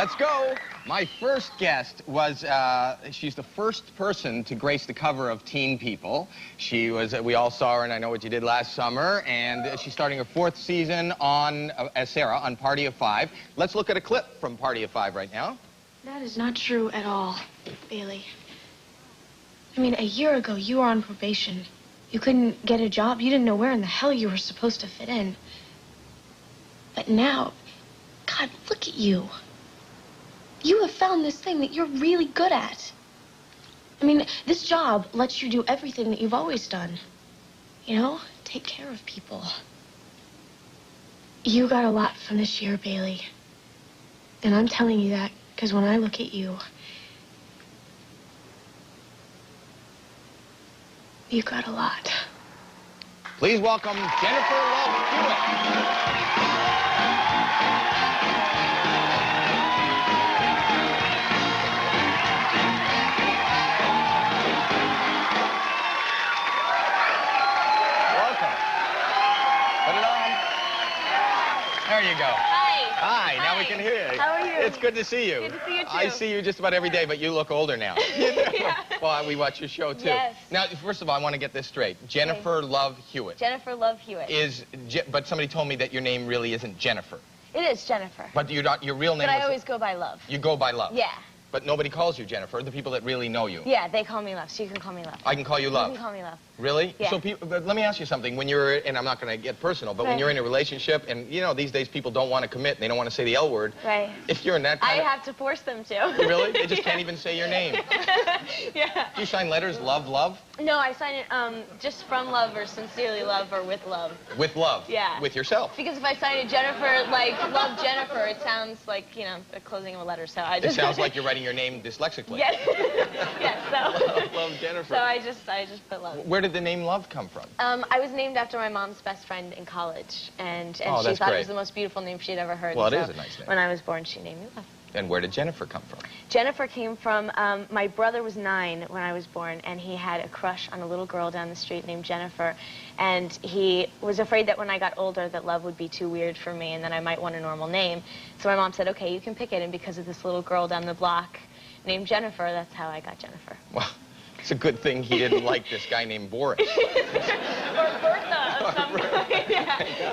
Let's go. My first guest was, she's the first person to grace the cover of Teen People. She was, we all saw her in I Know What You Did Last Summer, and she's starting her 4th season on, as Sarah, on Party of 5. Let's look at a clip from Party of 5 right now. That is not true at all, Bailey. I mean, a year ago, you were on probation. You couldn't get a job. You didn't know where in the hell you were supposed to fit in. But now, God, look at you. You have found this thing that you're really good at. I mean, this job lets you do everything that you've always done. You know, take care of people. You got a lot from this year, Bailey. And I'm telling you that because when I look at you, you got a lot. Please welcome Jennifer Love Hewitt. There you go. Hi. Hi. Now we can hear you. How are you? It's good to see you. Good to see you, too. I see you just about every day, but you look older now. Yeah. Well, we watch your show, too. Yes. Now, first of all, I want to get this straight. Jennifer Love Hewitt. Jennifer Love Hewitt. But somebody told me that your name really isn't Jennifer. It is Jennifer. But you're not, your real name But I always go by Love. You go by Love? Yeah. But nobody calls you Jennifer, the people that really know you. Yeah, they call me Love, so you can call me Love. I can call you Love? You can call me Love. Really? Yeah. So but let me ask you something. When you're, and I'm not going to get personal, but when you're in a relationship, and you know, these days people don't want to commit, and they don't want to say the L word. Right. If you're in that kind I have to force them to. Really? They just can't even say your name. Yeah. Do you sign letters, love, love? No, I sign it just from Love or sincerely Love or with Love. With Love? Yeah. With yourself? Because if I sign it Jennifer, like Love Jennifer, it sounds like, you know, a closing of a letter, so I just... It sounds like you're writing your name dyslexically. Yes. Yes, so... Love Jennifer. So I just put Love. Where did the name Love come from? I was named after my mom's best friend in college, and she that's thought great. it was the most beautiful name she'd ever heard. Well, it so is a nice name. When I was born, she named me Love. And where did Jennifer come from? Jennifer came from, my brother was 9 when I was born, and he had a crush on a little girl down the street named Jennifer, and he was afraid that when I got older that Love would be too weird for me and that I might want a normal name. So my mom said, okay, you can pick it, and because of this little girl down the block named Jennifer, that's how I got Jennifer. Well, it's a good thing he didn't like this guy named Boris. Or Bertha of some kind.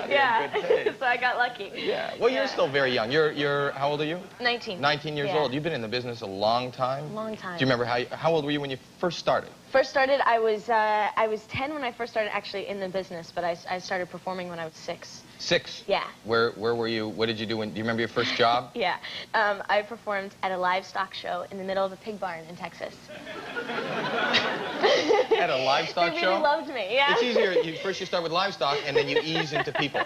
Yeah. So I got lucky. Yeah. Well, you're still very young. You're how old are you? 19. 19 years old. You've been in the business a long time. Long time. Do you remember how old were you when you first started? First started, I was 10 when I first started actually in the business, but I started performing when I was 6. 6? Yeah. Where were you? What did you do? Do you remember your first job? Yeah. I performed at a livestock show in the middle of a pig barn in Texas. At a livestock show? They really loved me, yeah. It's easier. First you start with livestock, and then you ease into people.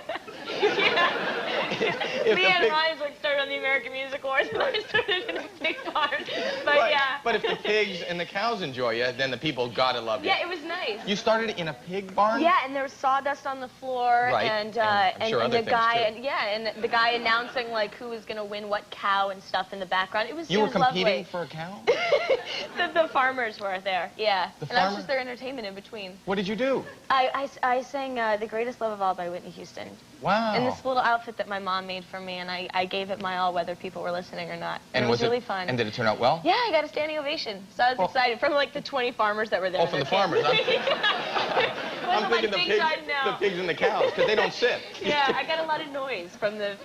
Leanne Rimes started on the American Music Awards, and I started in a pig barn. But right. yeah. But if the pigs and the cows enjoy you, then the people gotta love you. Yeah, it was nice. You started in a pig barn? Yeah, and there was sawdust on the floor, right. and the guy, and the guy announcing like who was gonna win what cow and stuff in the background. It was You were competing lovely. for a cow? the farmers were there, yeah. The I was just their entertainment in between. What did you do? I sang The Greatest Love of All by Whitney Houston. Wow. In this little outfit that my mom made for me, and I gave it my all whether people were listening or not. And it was really fun. And did it turn out well? Yeah, I got a standing ovation. So I was excited from like the 20 farmers that were there. Oh, from the farmers. I'm thinking the pigs and the cows, because they don't sit. Yeah, I got a lot of noise from the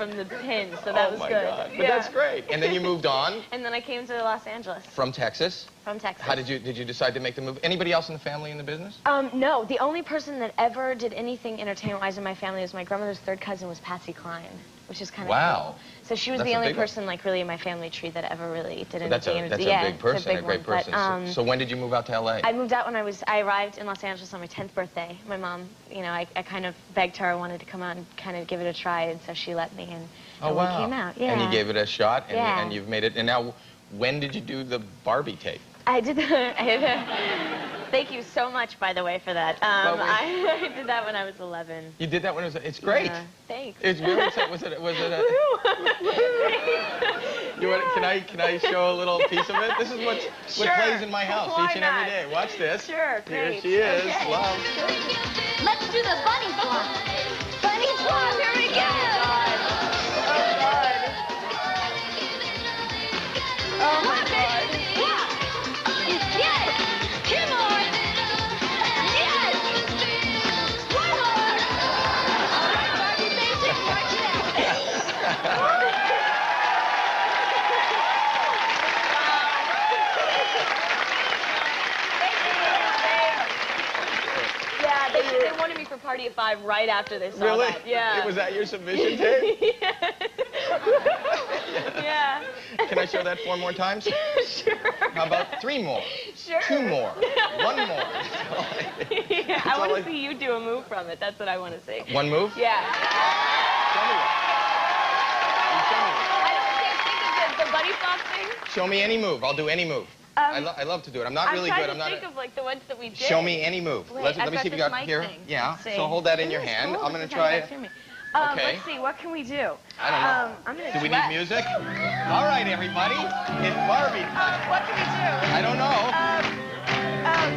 pins, so that was good. Oh my God. But that's great. And then you moved on? And then I came to Los Angeles. From Texas? From Texas. How did you decide to make the move? Anybody else in the family in the business? No. The only person that ever did anything entertainment-wise in my family was my grandmother's third cousin was Patsy Cline, which is kind of cool. So she was the only person, like, really in my family tree that ever really did anything. That's a big person, a great person. But, so when did you move out to L.A.? I moved out when I arrived in Los Angeles on my 10th birthday. My mom, you know, I kind of begged her I wanted to come out and kind of give it a try, and so she let me, and we came out. Yeah. And you gave it a shot, and you've made it. And now, when did you do the Barbie tape? I did Thank you so much, by the way, for that. I did that when I was 11. You did that when it was... It's great. Thanks. It's really... Was it a... Can I show a little piece of it? This is what plays in my house each and every day. Watch this. Sure, Here great. she is. Okay. Love. Let's do the bunny flop. Bunny flop, here we go. Oh, God. Party of Five right after they saw Really? that. Yeah. Was that your submission tape? Yeah. Can I show that 4 more times? Sure. How about 3 more? Sure. 2 more? 1 more? Yeah, I want to see you do a move from it. That's what I want to see. 1 move? Yeah. Show me one. You show me one. I don't think of the buddy flop thing. Show me any move. I'll do any move. I love to do it. I'm not really good. I'm trying to think of like the ones that we did. Show me any move. Wait, Let me see if you got here. thing. Yeah. So hold that in your hand. Cool. I'm going to try it. Okay. Let's see. What can we do? I don't know. I'm gonna Do we need music? All right, everybody. It's Barbie time. What can we do? I don't know.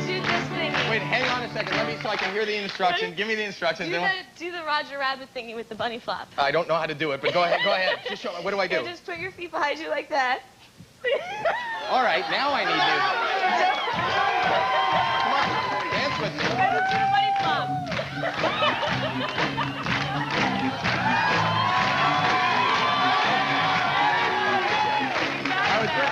Do this thing. Wait, hang on a second. Let me so I can hear the instructions. Give me the instructions. Do the Roger Rabbit thingy with the bunny flop. I don't know how to do it, but go ahead. Go ahead. Just show me. What do I do? Just put your feet behind you like that. All right, now I need music. Come on, dance with me. Just do the bunny flop. I was good.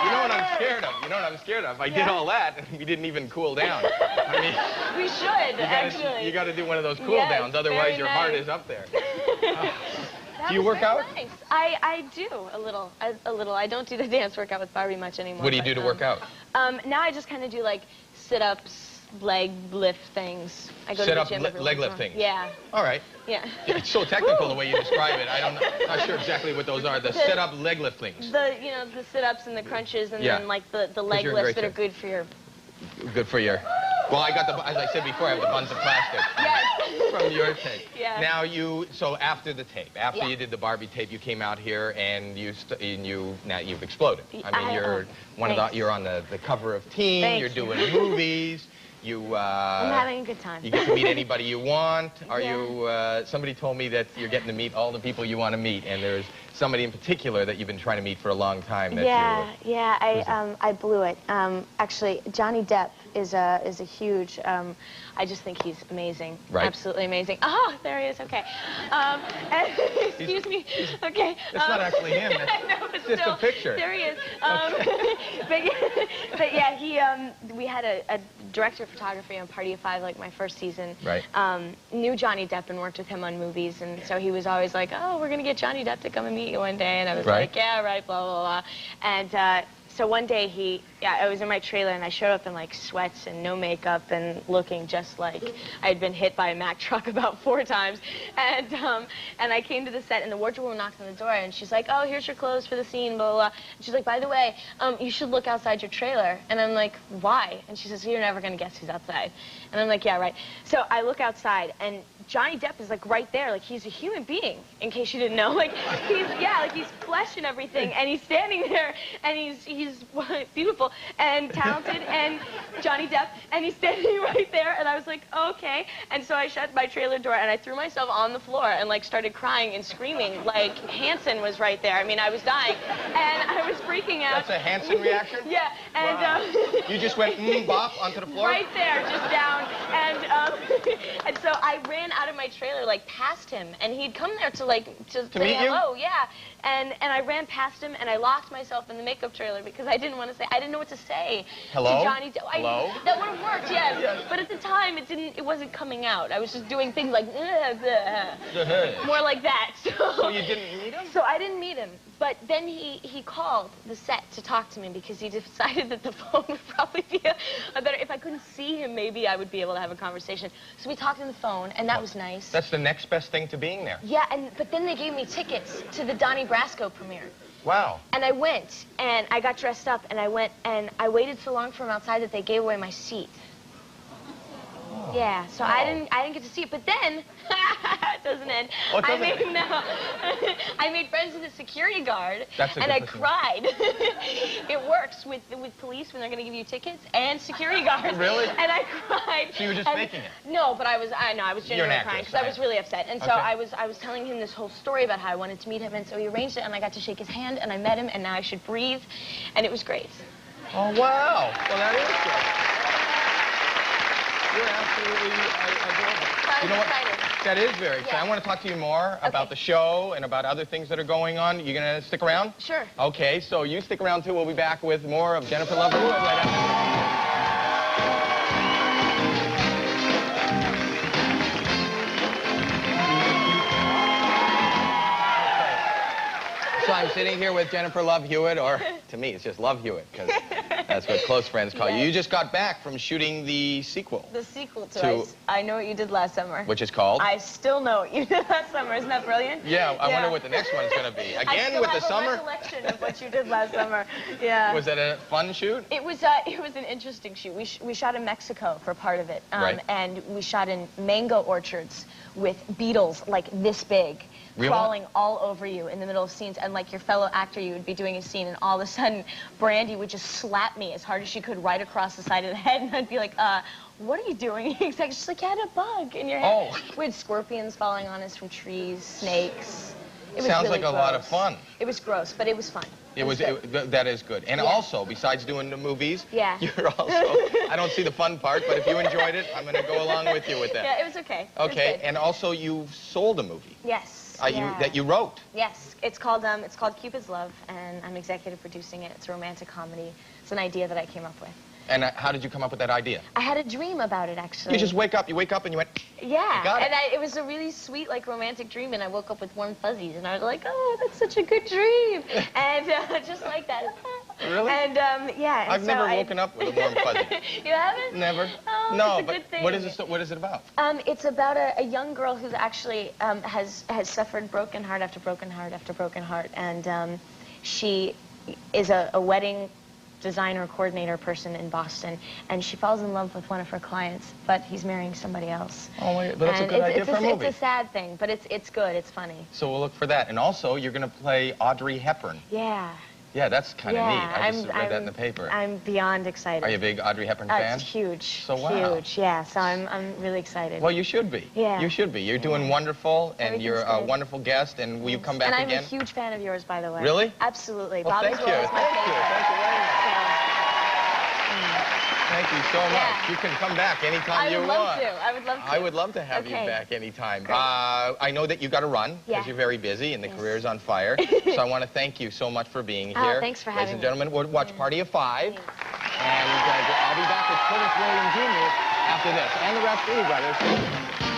You know what I'm scared of? I did all that, and we didn't even cool down. I mean, we should, actually. You got to do one of those cool downs, otherwise your heart is up there. Do you work out? Nice. I do a little. I don't do the dance workout with Barbie much anymore. What do you do to work out? Now I just kind of do like sit-ups, leg lift things. I go to the gym every leg once in a lift things. Yeah. All right. Yeah. It's so technical the way you describe it. I'm not sure exactly what those are. The sit-up leg lift things. The sit-ups and the crunches and then like the leg lifts that are good for your. Good for your. Well, I got the, as I said before, I have the buns of plastic. Yes. From your tape. Yeah. Now so after the tape, after you did the Barbie tape, you came out here and now you've exploded. I mean, you're on the cover of Teen. You're doing movies. I'm having a good time. You get to meet anybody you want. Somebody told me that you're getting to meet all the people you want to meet, and there's somebody in particular that you've been trying to meet for a long time. I blew it. Actually, Johnny Depp is a huge. I just think he's amazing. Right. Absolutely amazing. Oh, there he is. Okay. Excuse me. Okay. It's not actually him. I know, but just still, a picture. There he is. But yeah, we had a director of photography on Party of Five, like my first season. Right. Knew Johnny Depp and worked with him on movies, and so he was always like, "Oh, we're gonna get Johnny Depp to come and meet you one day," and I was like, "Yeah, right, blah blah blah," and. So one day I was in my trailer and I showed up in like sweats and no makeup and looking just like I'd been hit by a Mack truck about 4 times. And I came to the set and the wardrobe woman knocked on the door and she's like, "Oh, here's your clothes for the scene, blah, blah, blah." And she's like, "By the way, you should look outside your trailer." And I'm like, "Why?" And she says, "You're never gonna guess who's outside." And I'm like, "Yeah, right." So I look outside and Johnny Depp is like right there, like he's a human being, in case you didn't know. Like he's flesh and everything, and he's standing there, and he's beautiful and talented, and Johnny Depp, and he's standing right there, and I was like, okay. And so I shut my trailer door, and I threw myself on the floor and like started crying and screaming, like Hanson was right there. I mean, I was dying, and I was freaking out. That's a Hanson reaction? Yeah, and wow. You just went bop onto the floor? Right there, just down, and so I ran out of my trailer, like past him, and he'd come there to say hello, yeah. And I ran past him, and I locked myself in the makeup trailer because I didn't know what to say hello? to Johnny Depp. Hello? That would have worked, yes. But at the time, it wasn't coming out. I was just doing things like more like that. So you didn't meet him? So I didn't meet him. But then he called the set to talk to me because he decided that the phone would probably be a better. If I couldn't see him, maybe I would be able to have a conversation. So we talked on the phone, and that was nice. That's the next best thing to being there. Yeah, but then they gave me tickets to the Donnie Brasco premiere. Wow. And I went, and I got dressed up, and I went, and I waited so long for him outside that they gave away my seat. Oh. Yeah, so I didn't get to see it, but then it doesn't end. I made friends with a security guard, and I cried. It works with police when they're going to give you tickets and security guards. Really? And I cried. So you were just faking it? No, but I was genuinely crying because right? I was really upset. And so I was telling him this whole story about how I wanted to meet him, and so he arranged it, and I got to shake his hand, and I met him, and now I should breathe, and it was great. Oh wow! Well, that is good. You're absolutely adorable. I'm You know what? excited. That is very exciting. Yeah. I want to talk to you more about the show and about other things that are going on. You going to stick around? Sure. Okay, so you stick around too. We'll be back with more of Jennifer Love Hewitt right after this. So I'm sitting here with Jennifer Love Hewitt, or to me, it's just Love Hewitt, because that's what close friends call you. Yes. You just got back from shooting the sequel. The sequel to I Know What You Did Last Summer. Which is called? I Still Know What You Did Last Summer. Isn't that brilliant? Yeah, I wonder what the next one's going to be. Again with the summer? I still have a recollection of what you did last summer. Yeah. Was that a fun shoot? It was an interesting shoot. We shot in Mexico for part of it. Right. And we shot in mango orchards with beetles like this big. Really? Crawling all over you in the middle of scenes, and like your fellow actor, you would be doing a scene, and all of a sudden, Brandy would just slap me as hard as she could right across the side of the head, and I'd be like, what are you doing? She's like, you had a bug in your head. Oh. We had scorpions falling on us from trees, snakes. It was Sounds really like a lot of gross. fun. It was gross, but it was fun. That is good. And also, besides doing the movies, Yeah. you're also, I don't see the fun part, but if you enjoyed it, I'm going to go along with you with that. Yeah, it was okay. Okay, It was good. and also you sold a movie. Yes. That you wrote. Yes, it's called Cupid's Love, and I'm executive producing it. It's a romantic comedy. It's an idea that I came up with. And how did you come up with that idea? I had a dream about it, actually. You just wake up and you went, Yeah, you got it. and it was a really sweet, like, romantic dream, and I woke up with warm fuzzies, and I was like, oh, that's such a good dream, and just like that. Really? And, yeah. And I've never woken up with a warm fuzzy. You haven't? Never. Oh, No, it's a good thing. what is it about? It's about a young girl who's actually has suffered broken heart after broken heart after broken heart, and she is a wedding designer coordinator person in Boston, and she falls in love with one of her clients, but he's marrying somebody else. Oh, but that's a good idea for a movie. It's a sad thing, but it's good. It's funny. So we'll look for that. And also, you're going to play Audrey Hepburn. Yeah. Yeah, that's kind of neat. I just read that in the I'm paper. I'm beyond excited. Are you a big Audrey Hepburn fan? It's huge. So wow. Huge, yeah. So I'm really excited. Well, you should be. Yeah. You should be. You're doing wonderful, and Everything's you're a good. wonderful guest, and will you come back and I'm again? a huge fan of yours, by the way. Really? Absolutely. Well, Bobby's thank you. World is my Thank you. favorite. Thank you very much. Thank you so much. Yeah. You can come back anytime you want. I would love to. I would love to have you Okay. back anytime. Great. I know that you got to run because Yeah. you're very busy and the Yes. career is on fire. So I want to thank you so much for being Oh, here. thanks for Ladies having and me. gentlemen, we'll watch Party of Five. Thanks. And I'll be back with Curtis William Jr. after this. And the Rafferty Brothers.